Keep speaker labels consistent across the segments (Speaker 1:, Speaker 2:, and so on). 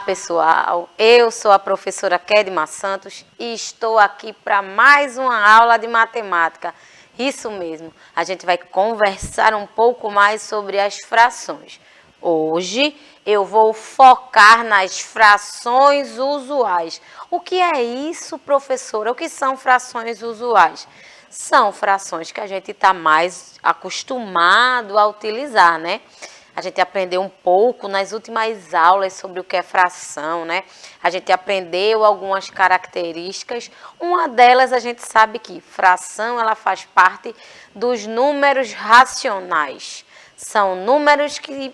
Speaker 1: pessoal, eu sou a professora Kedma Santos e estou aqui para mais uma aula de matemática. Isso mesmo, a gente vai conversar um pouco mais sobre as frações. Hoje eu vou focar nas frações usuais. O que é isso, professora? O que são frações usuais? São frações que a gente está mais acostumado a utilizar, né? A gente aprendeu um pouco nas últimas aulas sobre o que é fração, né? A gente aprendeu algumas características. Uma delas a gente sabe que fração ela faz parte dos números racionais. São números que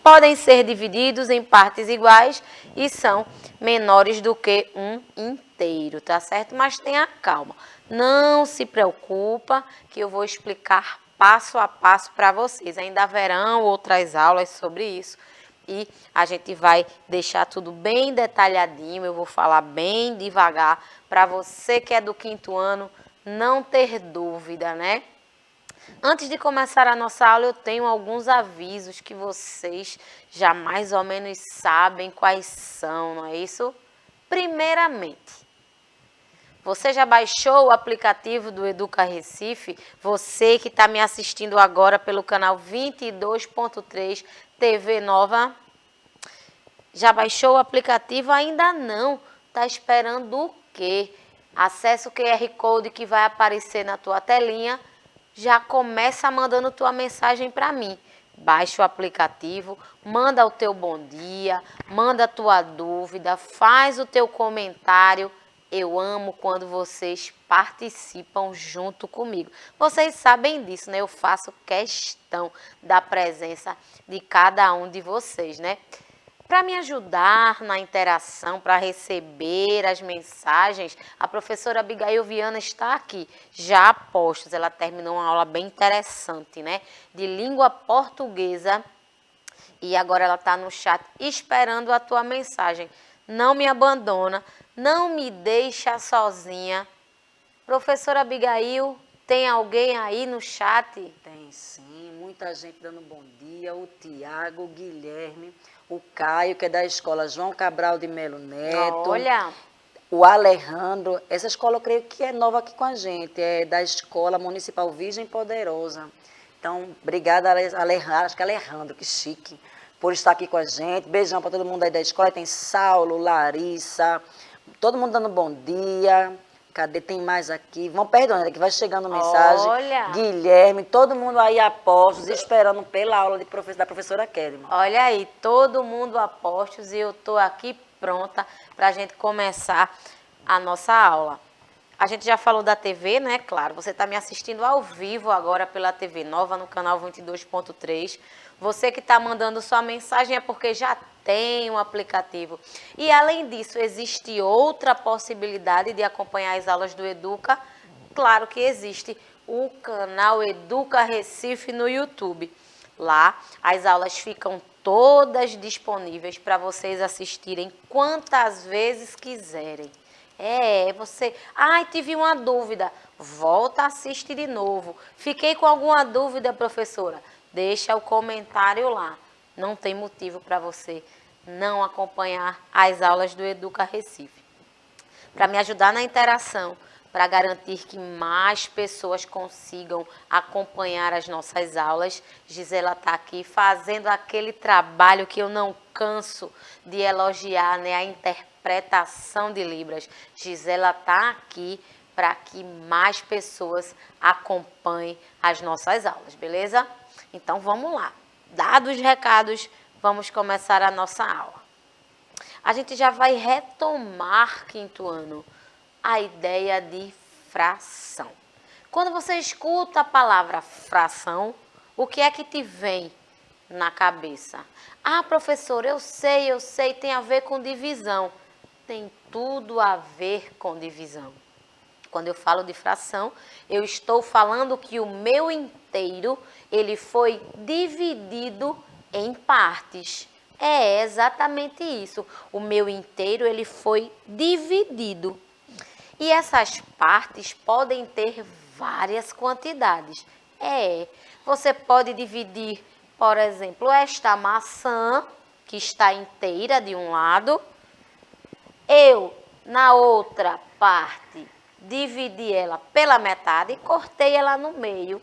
Speaker 1: podem ser divididos em partes iguais e são menores do que um inteiro, tá certo? Mas tenha calma, não se preocupa que eu vou explicar passo a passo para vocês. Ainda haverão outras aulas sobre isso e a gente vai deixar tudo bem detalhadinho, eu vou falar bem devagar para você que é do 5º ano não ter dúvida, né? Antes de começar a nossa aula, eu tenho alguns avisos que vocês já mais ou menos sabem quais são, não é isso? Primeiramente, você já baixou o aplicativo do Educa Recife? Você que está me assistindo agora pelo canal 22.3 TV Nova, já baixou o aplicativo? Ainda não. Está esperando o quê? Acesse o QR Code que vai aparecer na tua telinha. Já começa mandando tua mensagem para mim. Baixa o aplicativo, manda o teu bom dia, manda a tua dúvida, faz o teu comentário. Eu amo quando vocês participam junto comigo. Vocês sabem disso, né? Eu faço questão da presença de cada um de vocês, né? Para me ajudar na interação, para receber as mensagens, a professora Abigail Viana está aqui, já a postos. Ela terminou uma aula bem interessante, né? De língua portuguesa. E agora ela está no chat esperando a tua mensagem. Não me abandona, não me deixa sozinha. Professora Abigail, tem alguém aí no chat?
Speaker 2: Tem sim, muita gente dando bom dia, o Tiago, o Guilherme, o Caio, que é da escola João Cabral de Melo Neto.
Speaker 1: Olha,
Speaker 2: o Alejandro, essa escola eu creio que é nova aqui com a gente, é da Escola Municipal Virgem Poderosa. Então, obrigada, Alejandro, acho que é Alejandro, que chique, por estar aqui com a gente. Beijão para todo mundo aí da escola. Tem Saulo, Larissa, todo mundo dando bom dia. Cadê? Tem mais aqui. Vão perdendo, que vai chegando mensagem.
Speaker 1: olha.
Speaker 2: Guilherme, todo mundo aí a postos, esperando pela aula da professora Kedma.
Speaker 1: Olha aí, todo mundo a postos e eu estou aqui pronta para a gente começar a nossa aula. A gente já falou da TV, né? Claro, você está me assistindo ao vivo agora pela TV Nova no canal 22.3. Você que está mandando sua mensagem é porque já tem um aplicativo. E além disso, existe outra possibilidade de acompanhar as aulas do Educa? Claro que existe o canal Educa Recife no YouTube. Lá, as aulas ficam todas disponíveis para vocês assistirem quantas vezes quiserem. Você... Ai, tive uma dúvida. Volta, assiste de novo. Fiquei com alguma dúvida, professora? Deixa o comentário lá. Não tem motivo para você não acompanhar as aulas do Educa Recife. Para me ajudar na interação, para garantir que mais pessoas consigam acompanhar as nossas aulas, Gisela está aqui fazendo aquele trabalho que eu não canso de elogiar, né? A interpretação de Libras. Gisela está aqui para que mais pessoas acompanhem as nossas aulas, beleza? Então vamos lá. Dados os recados, vamos começar a nossa aula. A gente já vai retomar 5º ano a ideia de fração. Quando você escuta a palavra fração, o que é que te vem na cabeça? Ah, professor, eu sei, tem a ver com divisão. Tem tudo a ver com divisão. Quando eu falo de fração, eu estou falando que o meu inteiro, ele foi dividido em partes. É exatamente isso. O meu inteiro, ele foi dividido. E essas partes podem ter várias quantidades. Você pode dividir, por exemplo, esta maçã, que está inteira de um lado. Eu, na outra parte, dividi ela pela metade e cortei ela no meio.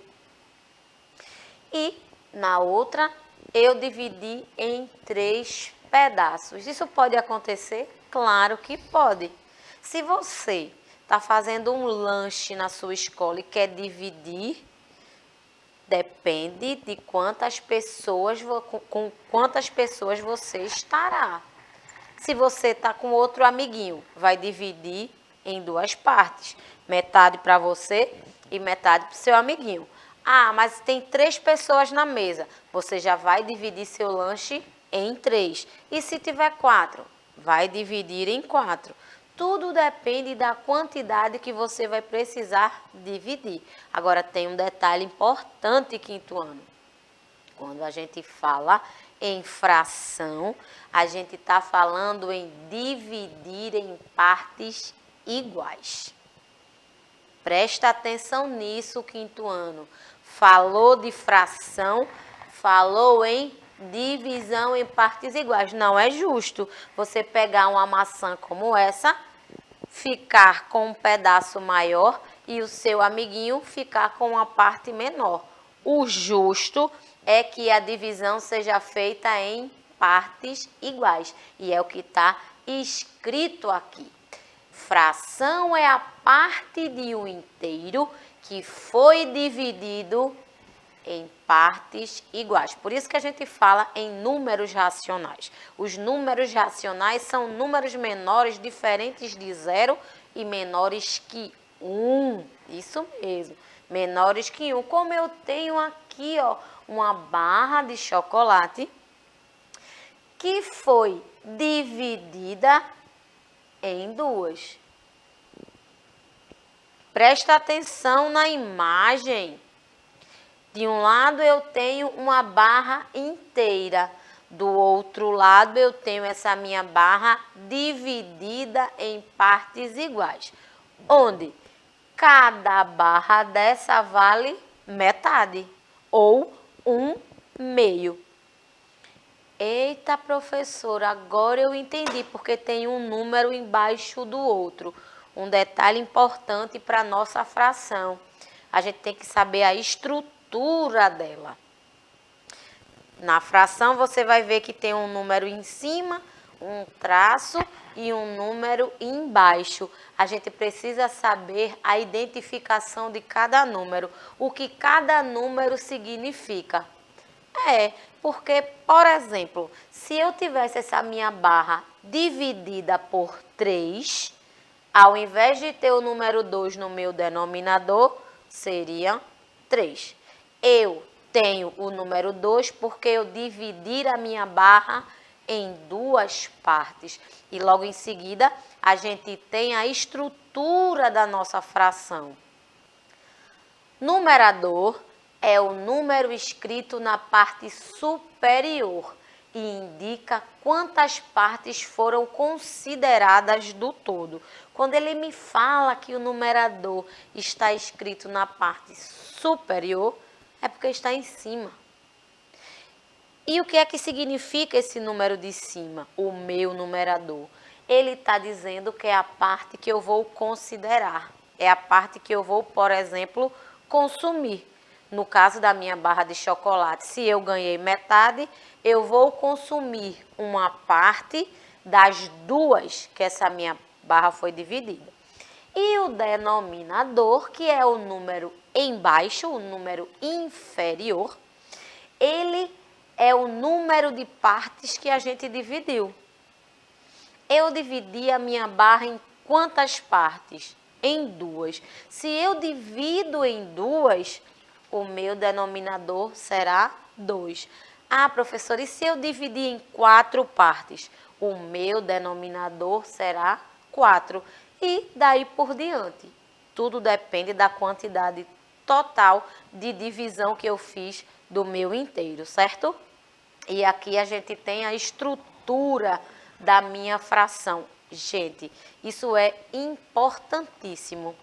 Speaker 1: E na outra, eu dividi em 3 pedaços. Isso pode acontecer? Claro que pode. Se você está fazendo um lanche na sua escola e quer dividir, depende de quantas pessoas, com quantas pessoas você estará. Se você está com outro amiguinho, vai dividir em 2 partes. Metade para você e metade para o seu amiguinho. Ah, mas tem 3 pessoas na mesa. Você já vai dividir seu lanche em 3. E se tiver 4, vai dividir em 4. Tudo depende da quantidade que você vai precisar dividir. Agora, tem um detalhe importante, quinto ano. Quando a gente fala em fração, a gente está falando em dividir em partes iguais. Presta atenção nisso, quinto ano. Falou de fração, falou em divisão em partes iguais. Não é justo você pegar uma maçã como essa, ficar com um pedaço maior e o seu amiguinho ficar com uma parte menor. O justo é que a divisão seja feita em partes iguais. E é o que está escrito aqui. Fração é a parte de um inteiro que foi dividido em partes iguais. Por isso que a gente fala em números racionais. Os números racionais são números menores, diferentes de 0 e menores que 1. Isso mesmo, menores que 1. Como eu tenho aqui, ó, uma barra de chocolate que foi dividida em 2. Presta atenção na imagem. De um lado eu tenho uma barra inteira, do outro lado eu tenho essa minha barra dividida em partes iguais, onde cada barra dessa vale metade ou 1/2. Eita, professora, agora eu entendi porque tem um número embaixo do outro. Um detalhe importante para a nossa fração. A gente tem que saber a estrutura dela. Na fração você vai ver que tem um número em cima, um traço e um número embaixo. A gente precisa saber a identificação de cada número, o que cada número significa. Porque, por exemplo, se eu tivesse essa minha barra dividida por 3, ao invés de ter o número 2 no meu denominador, seria 3. Eu tenho o número 2 porque eu dividi a minha barra em 2 partes. E logo em seguida, a gente tem a estrutura da nossa fração. Numerador é o número escrito na parte superior e indica quantas partes foram consideradas do todo. Quando ele me fala que o numerador está escrito na parte superior, é porque está em cima. E o que é que significa esse número de cima, o meu numerador? Ele está dizendo que é a parte que eu vou considerar. É a parte que eu vou, por exemplo, consumir. No caso da minha barra de chocolate, se eu ganhei metade, eu vou consumir uma parte das 2 que essa minha barra foi dividida. E o denominador, que é o número embaixo, o número inferior, ele é o número de partes que a gente dividiu. Eu dividi a minha barra em quantas partes? Em 2. Se eu divido em 2, o meu denominador será 2. Ah, professora, e se eu dividir em 4 partes? O meu denominador será 4. E daí por diante. Tudo depende da quantidade total de divisão que eu fiz do meu inteiro, certo? E aqui a gente tem a estrutura da minha fração. Gente, isso é importantíssimo.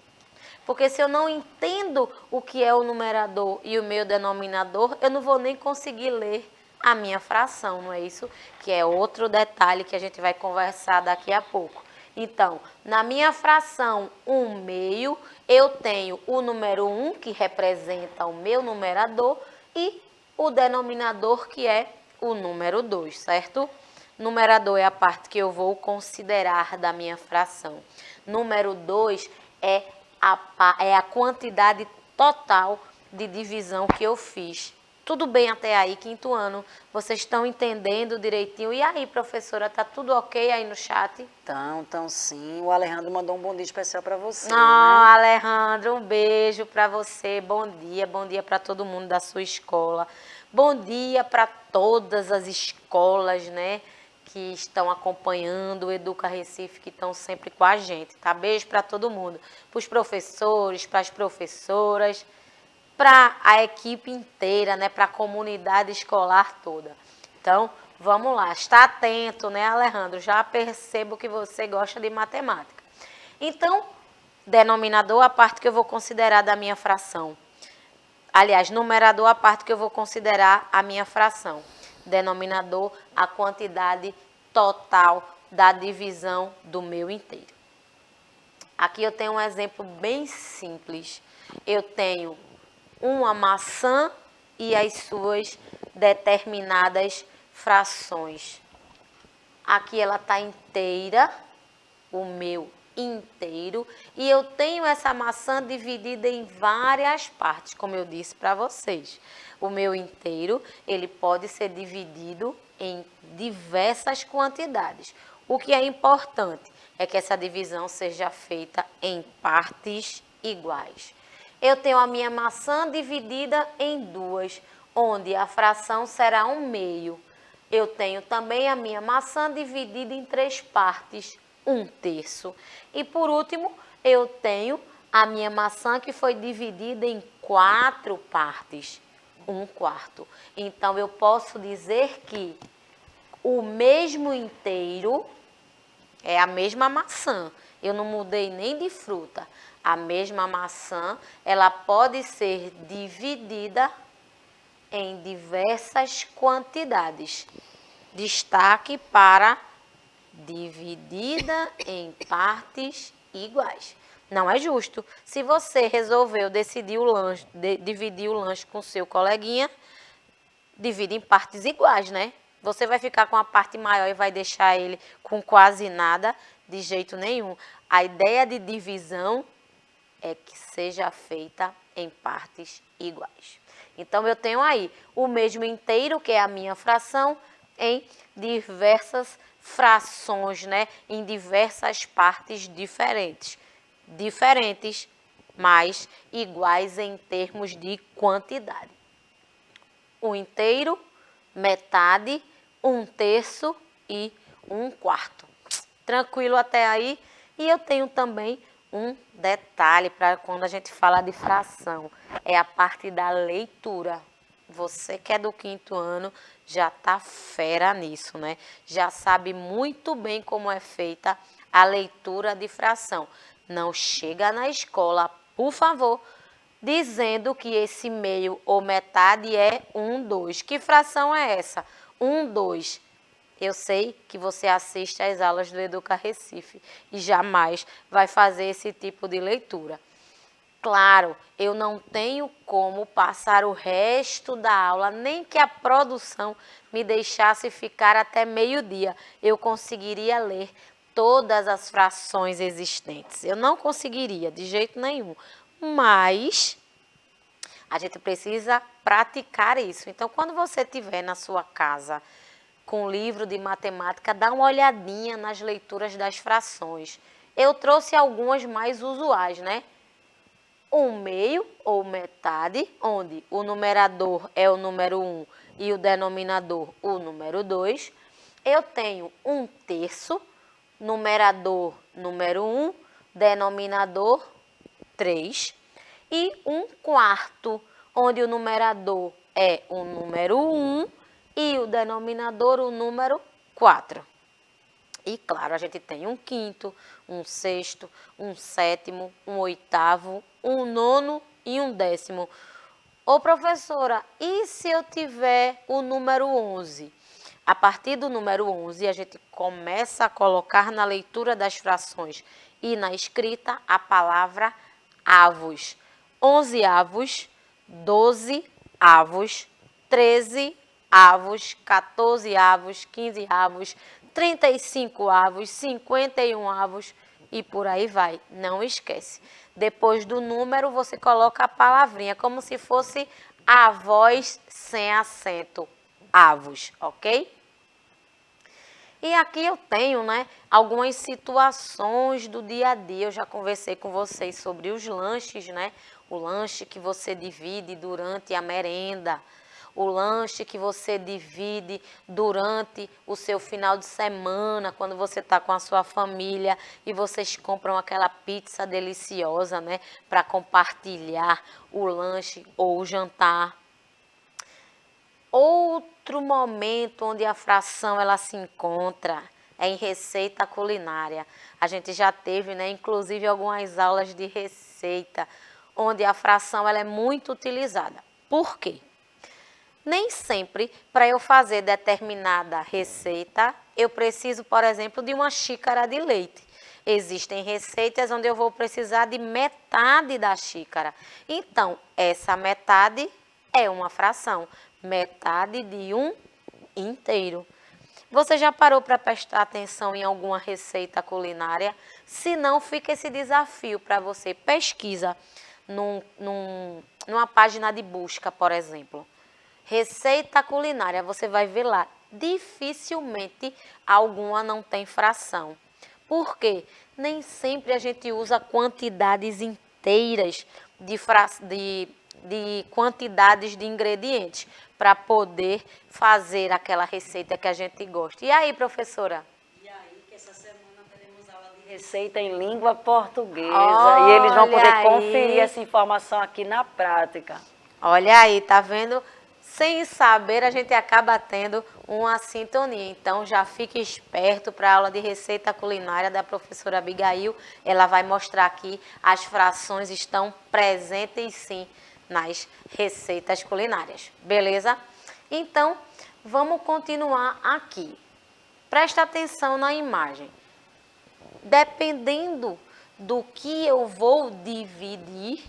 Speaker 1: Porque se eu não entendo o que é o numerador e o meu denominador, eu não vou nem conseguir ler a minha fração, não é isso? Que é outro detalhe que a gente vai conversar daqui a pouco. Então, na minha fração 1/2, eu tenho o número 1, que representa o meu numerador, e o denominador, que é o número 2, certo? Numerador é a parte que eu vou considerar da minha fração. Número 2 é a quantidade total de divisão que eu fiz. Tudo bem até aí, quinto ano? Vocês estão entendendo direitinho? E aí, professora, tá tudo ok aí no chat?
Speaker 2: Então sim. O Alejandro mandou um bom dia especial para você, né?
Speaker 1: Alejandro, um beijo para você. Bom dia para todo mundo da sua escola. Bom dia para todas as escolas, né, que estão acompanhando o Educa Recife, que estão sempre com a gente, tá? Beijo para todo mundo. Para os professores, para as professoras, para a equipe inteira, né, para a comunidade escolar toda. Então, vamos lá. Está atento, né, Alejandro? Já percebo que você gosta de matemática. Então, denominador, a parte que eu vou considerar da minha fração. Aliás, numerador, a parte que eu vou considerar a minha fração. Denominador, a quantidade total da divisão do meu inteiro. Aqui eu tenho um exemplo bem simples. Eu tenho uma maçã e as suas determinadas frações. Aqui ela está inteira, o meu inteiro, e eu tenho essa maçã dividida em várias partes, como eu disse para vocês. O meu inteiro, ele pode ser dividido em diversas quantidades. O que é importante é que essa divisão seja feita em partes iguais. Eu tenho a minha maçã dividida em duas, onde a fração será 1/2. Eu tenho também a minha maçã dividida em 3 partes, 1/3. E por último, eu tenho a minha maçã que foi dividida em 4 partes, 1/4. Então, eu posso dizer que o mesmo inteiro é a mesma maçã. Eu não mudei nem de fruta. A mesma maçã, ela pode ser dividida em diversas quantidades. Destaque para dividida em partes iguais. Não é justo. Se você resolveu dividir o lanche com seu coleguinha, divide em partes iguais, né? Você vai ficar com a parte maior e vai deixar ele com quase nada, de jeito nenhum. A ideia de divisão é que seja feita em partes iguais. Então, eu tenho aí o mesmo inteiro, que é a minha fração, em diversas frações, né? Em diversas partes diferentes. Diferentes, mas iguais em termos de quantidade. Um inteiro, metade, 1/3 e 1/4. Tranquilo até aí? E eu tenho também um detalhe para quando a gente fala de fração. É a parte da leitura. Você que é do quinto ano já está fera nisso, né? Já sabe muito bem como é feita a leitura de fração. Não chega na escola, por favor, dizendo que esse meio ou metade é 1/2. Que fração é essa? 1/2. Eu sei que você assiste às aulas do Educa Recife e jamais vai fazer esse tipo de leitura. Claro, eu não tenho como passar o resto da aula, nem que a produção me deixasse ficar até meio-dia. Eu conseguiria ler todas as frações existentes. Eu não conseguiria, de jeito nenhum. Mas a gente precisa praticar isso. Então, quando você estiver na sua casa com o livro de matemática, dá uma olhadinha nas leituras das frações. Eu trouxe algumas mais usuais, né? 1/2 ou metade, onde o numerador é o número 1 e o denominador o número 2. Eu tenho 1/3, numerador número 1, denominador 3. E 1/4, onde o numerador é o número 1 e o denominador o número 4. E claro, a gente tem 1/5, 1/6, 1/7, 1/8, 1/9 e 1/10. Ô professora, e se eu tiver o número 11? A partir do número 11, a gente começa a colocar na leitura das frações e na escrita a palavra avos. 11 avos, 12 avos, 13 avos, 14 avos, 15 avos, 35 avos, 51 avos e por aí vai. Não esquece. Depois do número, você coloca a palavrinha, como se fosse a voz sem acento. Avos, ok? E aqui eu tenho, né, algumas situações do dia a dia. Eu já conversei com vocês sobre os lanches, né? O lanche que você divide durante a merenda, o lanche que você divide durante o seu final de semana, quando você está com a sua família e vocês compram aquela pizza deliciosa, né, para compartilhar o lanche ou o jantar. Outro momento onde a fração ela se encontra é em receita culinária. A gente já teve, né, inclusive algumas aulas de receita, onde a fração ela é muito utilizada. Por quê? Nem sempre, para eu fazer determinada receita, eu preciso, por exemplo, de uma xícara de leite. Existem receitas onde eu vou precisar de metade da xícara. Então, essa metade é uma fração. Metade de um inteiro. Você já parou para prestar atenção em alguma receita culinária? Se não, fica esse desafio para você. Pesquisa numa página de busca, por exemplo. Receita culinária, você vai ver lá. Dificilmente alguma não tem fração. Por quê? Nem sempre a gente usa quantidades inteiras de quantidades de ingredientes para poder fazer aquela receita que a gente gosta. E aí, professora?
Speaker 2: E aí, que essa semana teremos aula de receita em língua portuguesa.
Speaker 1: Olha
Speaker 2: e eles vão poder
Speaker 1: aí.
Speaker 2: conferir essa informação aqui na prática.
Speaker 1: Olha aí, tá vendo? Sem saber, a gente acaba tendo uma sintonia. Então, já fique esperto para a aula de receita culinária da professora Abigail. Ela vai mostrar aqui as frações estão presentes, sim, nas receitas culinárias. Beleza? Então, vamos continuar aqui. Presta atenção na imagem. Dependendo do que eu vou dividir,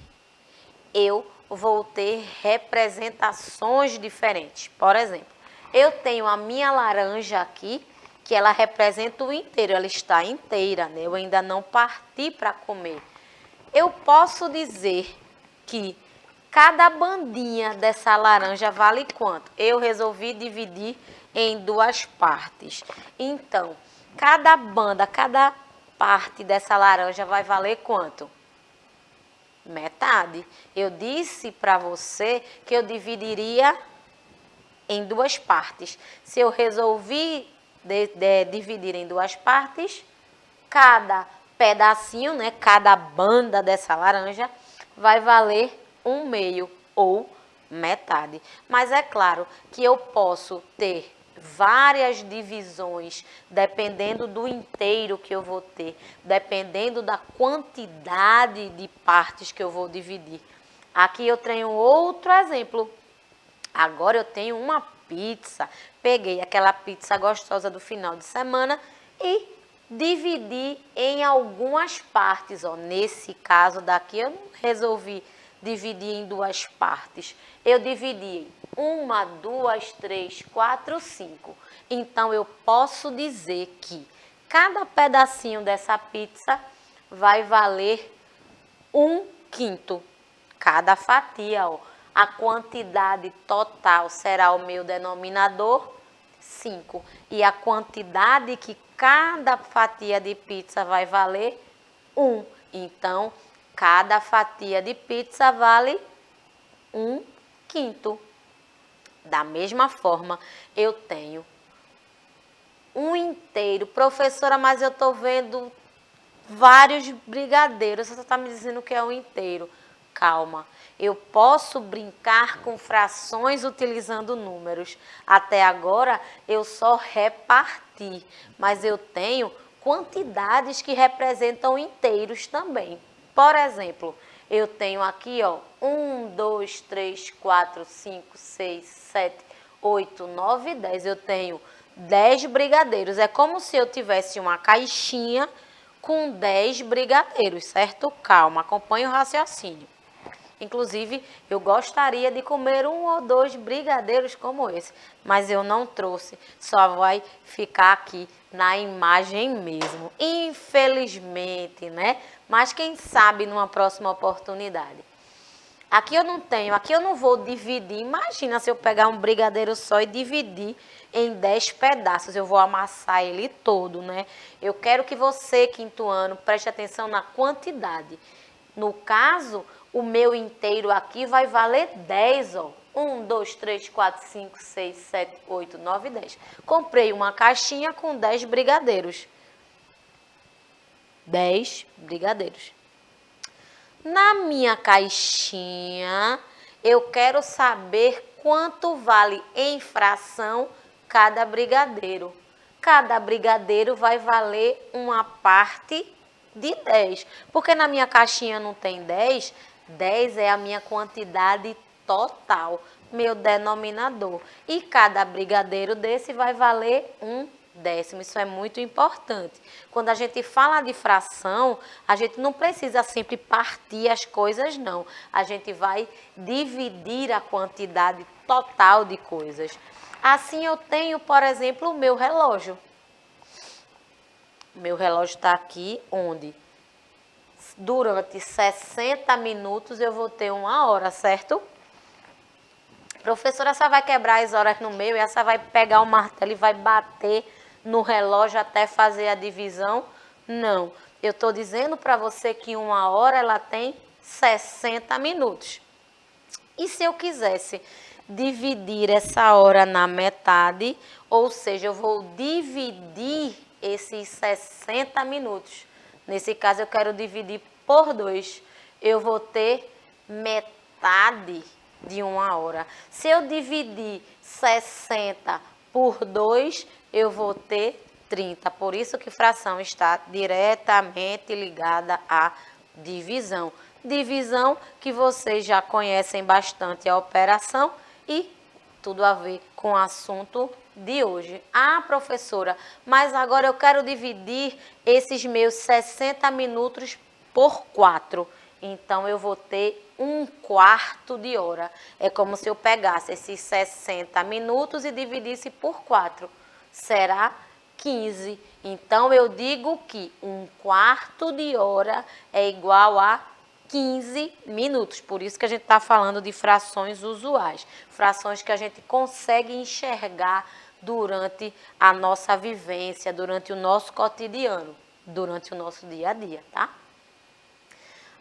Speaker 1: eu vou ter representações diferentes. Por exemplo, eu tenho a minha laranja aqui, que ela representa o inteiro, ela está inteira, né? Eu ainda não parti para comer. Eu posso dizer que cada bandinha dessa laranja vale quanto? Eu resolvi dividir em duas partes. Então, cada banda, cada parte dessa laranja vai valer quanto? Metade. Eu disse para você que eu dividiria em duas partes. Se eu resolvi dividir em duas partes, cada pedacinho, né, cada banda dessa laranja vai valer 1/2 ou metade. Mas é claro que eu posso ter várias divisões, dependendo do inteiro que eu vou ter, dependendo da quantidade de partes que eu vou dividir. Aqui eu tenho outro exemplo. Agora eu tenho uma pizza. Peguei aquela pizza gostosa do final de semana e dividi em algumas partes. Ó, nesse caso daqui eu resolvi dividir em duas partes. Eu dividi em 1, 2, 3, 4, 5. Então, eu posso dizer que cada pedacinho dessa pizza vai valer 1/5. Cada fatia, ó. A quantidade total será o meu denominador, 5. E a quantidade que cada fatia de pizza vai valer, 1. Então, cada fatia de pizza vale 1/5. Da mesma forma, eu tenho um inteiro. Professora, mas eu estou vendo vários brigadeiros. Você está me dizendo que é um inteiro. Calma. Eu posso brincar com frações utilizando números. Até agora, eu só reparti. Mas eu tenho quantidades que representam inteiros também. Por exemplo, eu tenho aqui, ó, 1, 2, 3, 4, 5, 6, 7, 8, 9, 10. Eu tenho 10 brigadeiros. É como se eu tivesse uma caixinha com 10 brigadeiros, certo? Calma, acompanhe o raciocínio. Inclusive, eu gostaria de comer 1 ou 2 brigadeiros como esse, mas eu não trouxe, só vai ficar aqui na imagem mesmo. Infelizmente, né? Mas quem sabe numa próxima oportunidade. Aqui eu não tenho, aqui eu não vou dividir. Imagina se eu pegar um brigadeiro só e dividir em 10 pedaços. Eu vou amassar ele todo, né? Eu quero que você, quinto ano, preste atenção na quantidade. No caso, o meu inteiro aqui vai valer 10, ó. 1, 2, 3, 4, 5, 6, 7, 8, 9, 10. Comprei uma caixinha com 10 brigadeiros. 10 brigadeiros. Na minha caixinha, eu quero saber quanto vale em fração cada brigadeiro. Cada brigadeiro vai valer uma parte de 10. Porque na minha caixinha não tem 10, 10 é a minha quantidade total, meu denominador. E cada brigadeiro desse vai valer um décimo. Isso é muito importante. Quando a gente fala de fração, a gente não precisa sempre partir as coisas, não. A gente vai dividir a quantidade total de coisas. Assim eu tenho, por exemplo, o meu relógio. O meu relógio está aqui, onde durante 60 minutos eu vou ter 1 hora, certo? Professora, essa vai quebrar as horas no meio e essa vai pegar o martelo e vai bater no relógio até fazer a divisão? Não. Eu estou dizendo para você que 1 hora ela tem 60 minutos. E se eu quisesse dividir essa hora na metade, ou seja, eu vou dividir esses 60 minutos. Nesse caso, eu quero dividir por 2. Eu vou ter metade de 1 hora. Se eu dividir 60 por 2, eu vou ter 30. Por isso que fração está diretamente ligada à divisão. Divisão que vocês já conhecem bastante a operação e tudo a ver com o assunto de hoje. Ah, professora, mas agora eu quero dividir esses meus 60 minutos por 4. Então, eu vou ter 1/4 de hora. É como se eu pegasse esses 60 minutos e dividisse por 4. Será 15. Então, eu digo que 1/4 de hora é igual a 15 minutos. Por isso que a gente está falando de frações usuais. Frações que a gente consegue enxergar durante a nossa vivência, durante o nosso cotidiano, durante o nosso dia a dia, tá?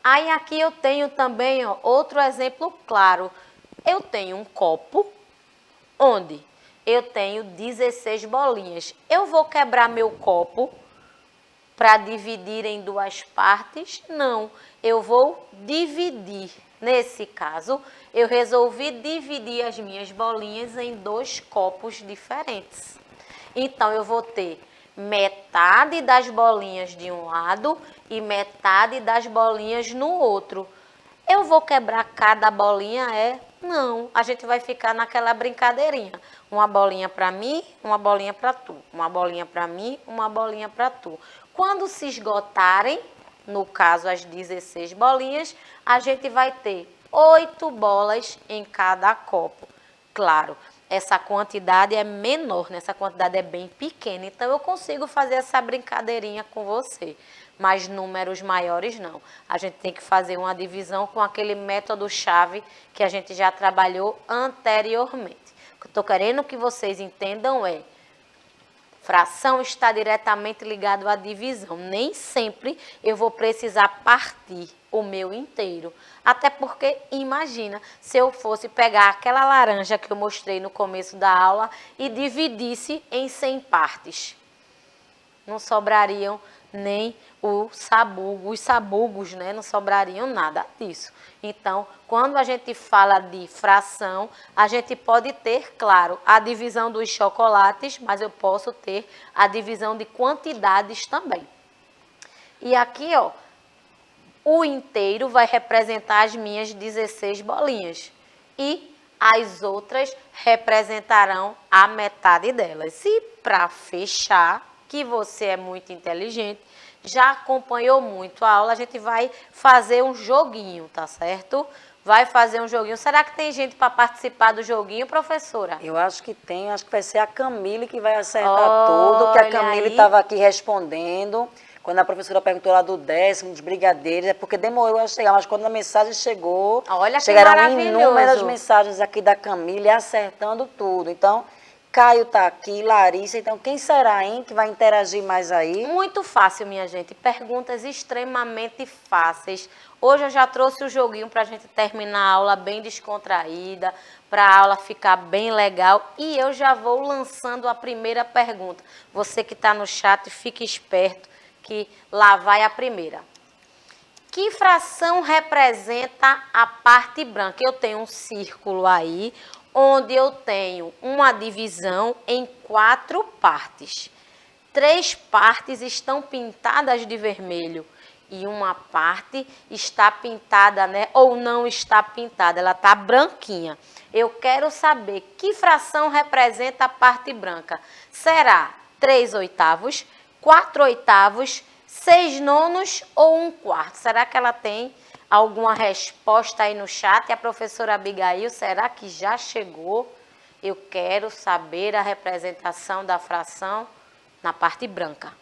Speaker 1: Aí aqui eu tenho também, ó, outro exemplo claro. Eu tenho um copo onde eu tenho 16 bolinhas. Eu vou quebrar meu copo para dividir em 2 partes? Não, eu vou dividir. Nesse caso, eu resolvi dividir as minhas bolinhas em 2 copos diferentes. Então, eu vou ter metade das bolinhas de um lado e metade das bolinhas no outro. Eu vou quebrar cada bolinha? Não, a gente vai ficar naquela brincadeirinha. Uma bolinha para mim, uma bolinha para tu. Uma bolinha para mim, uma bolinha para tu. Quando se esgotarem, no caso as 16 bolinhas, a gente vai ter 8 bolas em cada copo. Claro, essa quantidade é menor, né? Essa quantidade é bem pequena, então eu consigo fazer essa brincadeirinha com você. Mas números maiores não. A gente tem que fazer uma divisão com aquele método chave que a gente já trabalhou anteriormente. O que eu estou querendo que vocês entendam é: fração está diretamente ligado à divisão. Nem sempre eu vou precisar partir o meu inteiro. Até porque, imagina, se eu fosse pegar aquela laranja que eu mostrei no começo da aula e dividisse em 100 partes. Não sobrariam nem os sabugos, né? Não sobrariam nada disso. Então, quando a gente fala de fração, a gente pode ter, claro, a divisão dos chocolates, mas eu posso ter a divisão de quantidades também. E aqui, ó, O inteiro vai representar as minhas 16 bolinhas. E as outras representarão a metade delas. E para fechar, que você é muito inteligente, já acompanhou muito a aula, a gente vai fazer um joguinho, tá certo? Vai fazer um joguinho. Será que tem gente para participar do joguinho, professora?
Speaker 2: Eu acho que tem, acho que vai ser a Camille que vai acertar tudo, que a Camille
Speaker 1: aí.
Speaker 2: estava aqui respondendo. Quando a professora perguntou lá do 10º, dos brigadeiros, é porque demorou a chegar, mas quando a mensagem chegou,
Speaker 1: Olha que
Speaker 2: chegaram
Speaker 1: maravilhoso.
Speaker 2: inúmeras mensagens aqui da Camille acertando tudo. Então, Caio está aqui, Larissa, então quem será, hein, que vai interagir mais aí?
Speaker 1: Muito fácil, minha gente. Perguntas extremamente fáceis. Hoje eu já trouxe o joguinho para a gente terminar a aula bem descontraída, para a aula ficar bem legal. E eu já vou lançando a primeira pergunta. Você que está no chat, fique esperto, que lá vai a primeira. Que fração representa a parte branca? Eu tenho um círculo aí, onde eu tenho uma divisão em 4 partes. 3 partes estão pintadas de vermelho e uma parte está pintada, né? Ou não está pintada, ela está branquinha. Eu quero saber que fração representa a parte branca. Será 3/8, 4/8, 6/9 ou 1/4? Será que ela tem alguma resposta aí no chat? A professora Abigail, será que já chegou? Eu quero saber a representação da fração na parte branca.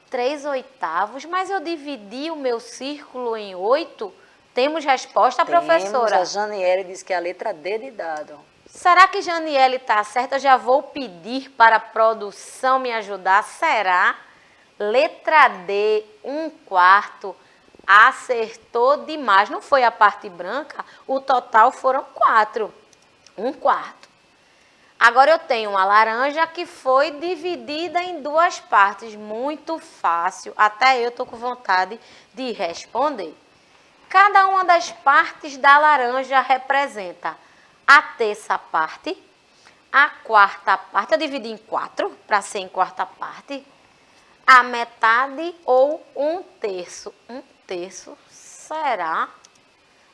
Speaker 1: 3/8, mas eu dividi o meu círculo em 8. Temos resposta, professora?
Speaker 2: Temos, a Janiele disse que é a letra D de dado.
Speaker 1: Será que Janiele está certa? Eu já vou pedir para a produção me ajudar. Será? Letra D, 1/4. Acertou demais. Não foi a parte branca? O total foram 4. 1/4. Agora eu tenho uma laranja que foi dividida em 2 partes. Muito fácil. Até eu estou com vontade de responder. Cada uma das partes da laranja representa a terça parte, a quarta parte. Eu dividi em 4 para ser em quarta parte. A metade ou 1/3. 1/3 será?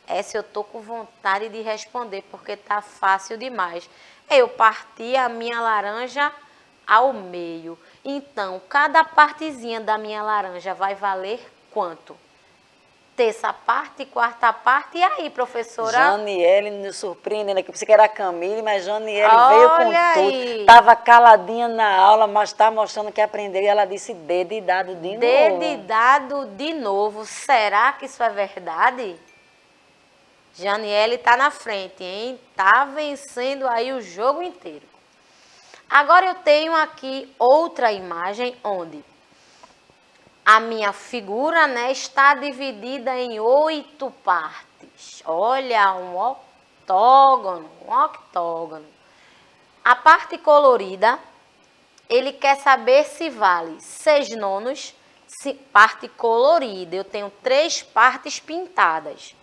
Speaker 1: Essa eu estou com vontade de responder, porque está fácil demais. Eu parti a minha laranja ao meio. Então, cada partezinha da minha laranja vai valer quanto? Terça parte, quarta parte. E aí, professora?
Speaker 2: Janiele nos surpreendendo aqui. Pensei que era a Camille, mas Janiele
Speaker 1: Olha
Speaker 2: veio com
Speaker 1: aí.
Speaker 2: tudo. Estava caladinha na aula, mas está mostrando que aprendeu. E ela disse D de dado de novo.
Speaker 1: D de dado de novo. Será que isso é verdade? Janiele está na frente, hein? Está vencendo aí o jogo inteiro. Agora eu tenho aqui outra imagem onde a minha figura, né, está dividida em 8 partes. Olha, um octógono, um octógono. A parte colorida, ele quer saber se vale 6/9, parte colorida. Eu tenho 3 partes pintadas.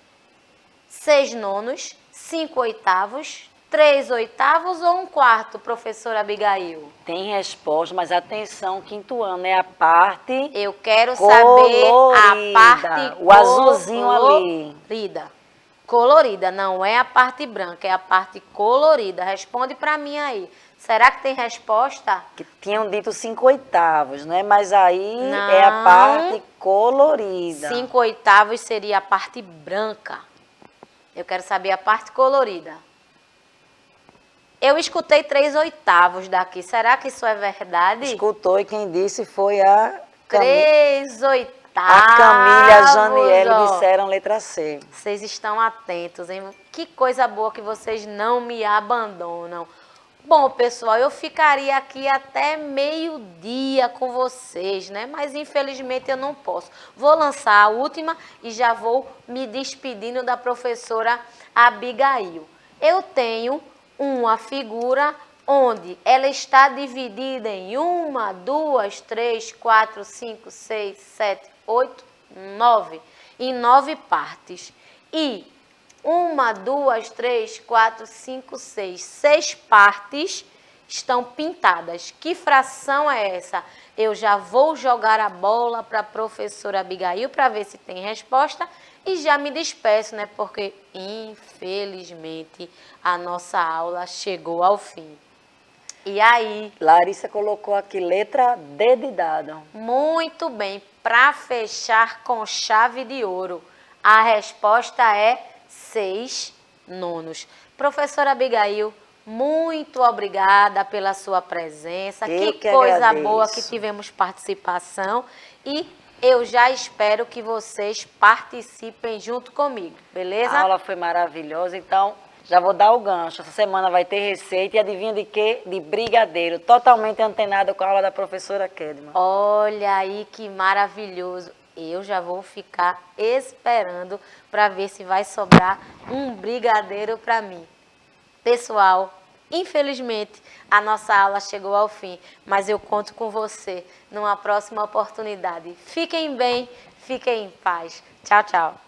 Speaker 1: 6/9, 5/8, 3/8 ou 1/4, professora Abigail?
Speaker 2: Tem resposta, mas atenção, quinto ano, é a parte
Speaker 1: Eu quero
Speaker 2: colorida,
Speaker 1: saber a parte
Speaker 2: o azulzinho ali.
Speaker 1: colorida. Colorida, não é a parte branca, é a parte colorida. Responde para mim aí. Será que tem resposta?
Speaker 2: Que tinham dito 5/8, né? Mas aí
Speaker 1: Não.
Speaker 2: é a parte colorida.
Speaker 1: 5/8 seria a parte branca. Eu quero saber a parte colorida. Eu escutei 3/8 daqui. Será que isso é verdade?
Speaker 2: Escutou e quem disse foi a Camille.
Speaker 1: 3/8.
Speaker 2: A Camille e a Janiele disseram letra C.
Speaker 1: Vocês estão atentos, hein? Que coisa boa que vocês não me abandonam. Bom, pessoal, eu ficaria aqui até meio-dia com vocês, né? Mas infelizmente eu não posso. Vou lançar a última e já vou me despedindo da professora Abigail. Eu tenho uma figura onde ela está dividida em 1, 2, 3, 4, 5, 6, 7, 8, 9. Em 9 partes. E 1, 2, 3, 4, 5, 6. 6 partes estão pintadas. Que fração é essa? eu já vou jogar a bola para a professora Abigail para ver se tem resposta e já me despeço, né? Porque, infelizmente, a nossa aula chegou ao fim. E aí?
Speaker 2: Larissa colocou aqui letra D de dado.
Speaker 1: Muito bem, para fechar com chave de ouro, a resposta é 6 nonos. Professora Abigail, muito obrigada pela sua presença.
Speaker 2: Eu
Speaker 1: Que
Speaker 2: que
Speaker 1: coisa
Speaker 2: agradeço.
Speaker 1: boa que tivemos participação e eu já espero que vocês participem junto comigo, beleza?
Speaker 2: A aula foi maravilhosa, então já vou dar o gancho. Essa semana vai ter receita e adivinha de quê? De brigadeiro, totalmente antenado com a aula da professora Kedma.
Speaker 1: Olha aí que maravilhoso. Eu já vou ficar esperando para ver se vai sobrar um brigadeiro para mim. Pessoal, infelizmente a nossa aula chegou ao fim, mas eu conto com você numa próxima oportunidade. Fiquem bem, fiquem em paz. Tchau, tchau.